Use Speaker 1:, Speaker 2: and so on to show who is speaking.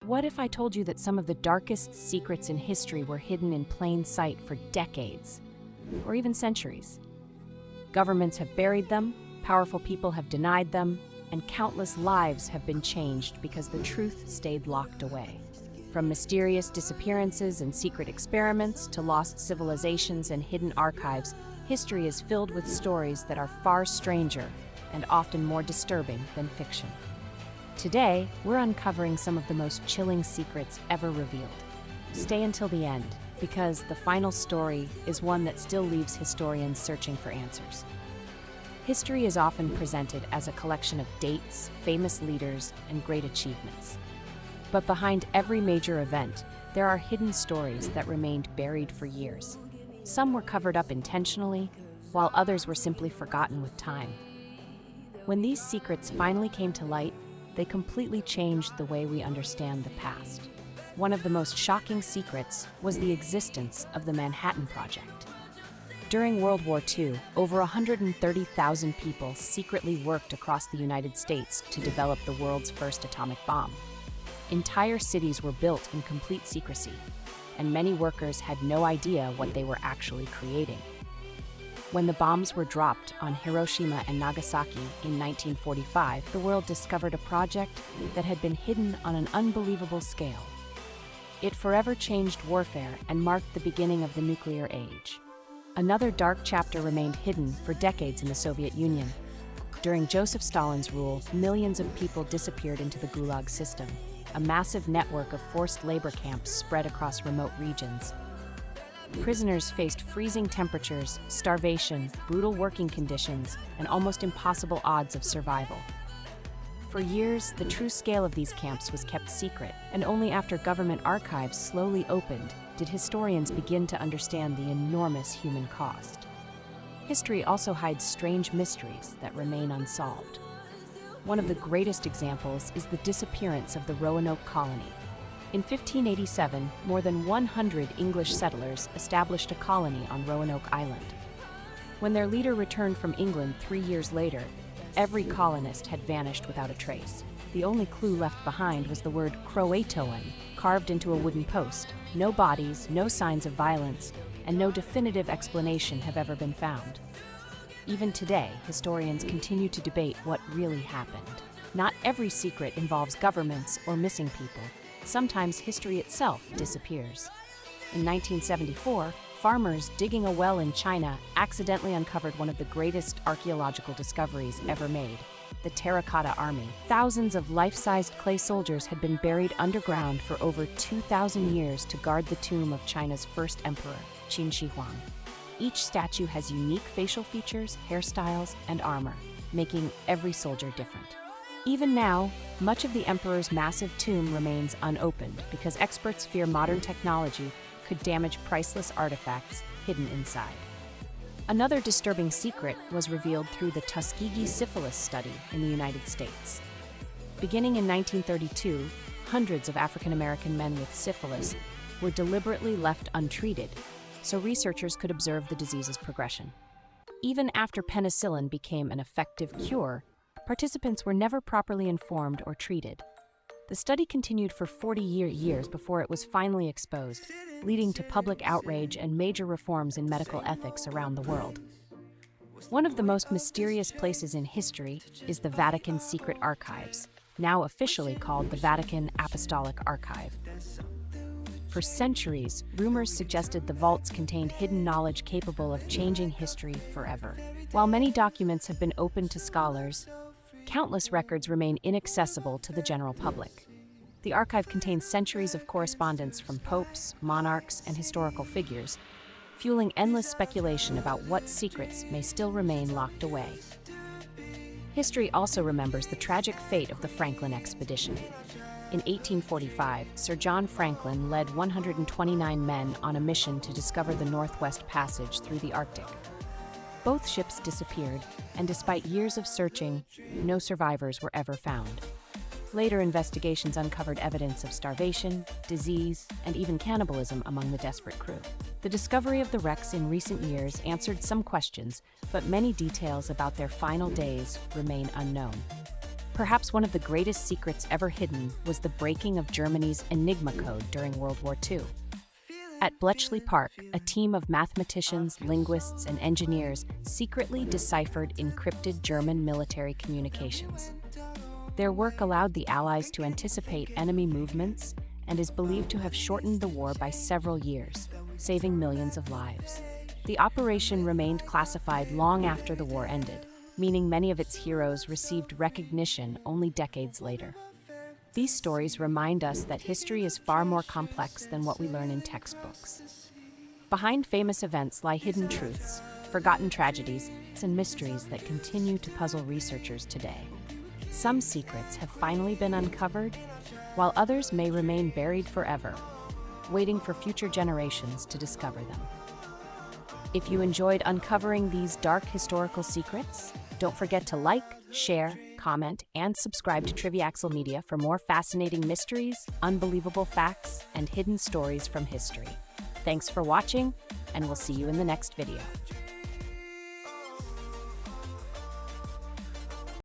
Speaker 1: What if I told you that some of the darkest secrets in history were hidden in plain sight for decades, or even centuries? Governments have buried them, powerful people have denied them, and countless lives have been changed because the truth stayed locked away. From mysterious disappearances and secret experiments to lost civilizations and hidden archives, history is filled with stories that are far stranger and often more disturbing than fiction. Today, we're uncovering some of the most chilling secrets ever revealed. Stay until the end, because the final story is one that still leaves historians searching for answers. History is often presented as a collection of dates, famous leaders, and great achievements. But behind every major event, there are hidden stories that remained buried for years. Some were covered up intentionally, while others were simply forgotten with time. When these secrets finally came to light, they completely changed the way we understand the past. One of the most shocking secrets was the existence of the Manhattan Project. During World War II, over 130,000 people secretly worked across the United States to develop the world's first atomic bomb. Entire cities were built in complete secrecy, and many workers had no idea what they were actually creating. When the bombs were dropped on Hiroshima and Nagasaki in 1945, the world discovered a project that had been hidden on an unbelievable scale. It forever changed warfare and marked the beginning of the nuclear age. Another dark chapter remained hidden for decades in the Soviet Union. During Joseph Stalin's rule, millions of people disappeared into the Gulag system, a massive network of forced labor camps spread across remote regions. Prisoners faced freezing temperatures, starvation, brutal working conditions, and almost impossible odds of survival. For years, the true scale of these camps was kept secret, and only after government archives slowly opened did historians begin to understand the enormous human cost. History also hides strange mysteries that remain unsolved. One of the greatest examples is the disappearance of the Roanoke colony. In 1587, more than 100 English settlers established a colony on Roanoke Island. When their leader returned from England 3 years later, every colonist had vanished without a trace. The only clue left behind was the word Croatoan, carved into a wooden post. No bodies, no signs of violence, and no definitive explanation have ever been found. Even today, historians continue to debate what really happened. Not every secret involves governments or missing people. Sometimes history itself disappears. In 1974, farmers digging a well in China accidentally uncovered one of the greatest archaeological discoveries ever made, the Terracotta Army. Thousands of life-sized clay soldiers had been buried underground for over 2,000 years to guard the tomb of China's first emperor, Qin Shi Huang. Each statue has unique facial features, hairstyles, and armor, making every soldier different. Even now, much of the emperor's massive tomb remains unopened because experts fear modern technology could damage priceless artifacts hidden inside. Another disturbing secret was revealed through the Tuskegee syphilis study in the United States. Beginning in 1932, hundreds of African American men with syphilis were deliberately left untreated, so researchers could observe the disease's progression. Even after penicillin became an effective cure, participants were never properly informed or treated. The study continued for 40 years before it was finally exposed, leading to public outrage and major reforms in medical ethics around the world. One of the most mysterious places in history is the Vatican Secret Archives, now officially called the Vatican Apostolic Archive. For centuries, rumors suggested the vaults contained hidden knowledge capable of changing history forever. While many documents have been opened to scholars, countless records remain inaccessible to the general public. The archive contains centuries of correspondence from popes, monarchs, and historical figures, fueling endless speculation about what secrets may still remain locked away. History also remembers the tragic fate of the Franklin expedition. In 1845, Sir John Franklin led 129 men on a mission to discover the Northwest Passage through the Arctic. Both ships disappeared, and despite years of searching, no survivors were ever found. Later investigations uncovered evidence of starvation, disease, and even cannibalism among the desperate crew. The discovery of the wrecks in recent years answered some questions, but many details about their final days remain unknown. Perhaps one of the greatest secrets ever hidden was the breaking of Germany's Enigma code during World War II. At Bletchley Park, a team of mathematicians, linguists, and engineers secretly deciphered encrypted German military communications. Their work allowed the Allies to anticipate enemy movements and is believed to have shortened the war by several years, saving millions of lives. The operation remained classified long after the war ended, meaning many of its heroes received recognition only decades later. These stories remind us that history is far more complex than what we learn in textbooks. Behind famous events lie hidden truths, forgotten tragedies, and mysteries that continue to puzzle researchers today. Some secrets have finally been uncovered, while others may remain buried forever, waiting for future generations to discover them. If you enjoyed uncovering these dark historical secrets, don't forget to like, share, comment, and subscribe to Triviaxel Media for more fascinating mysteries, unbelievable facts, and hidden stories from history. Thanks for watching, and we'll see you in the next video.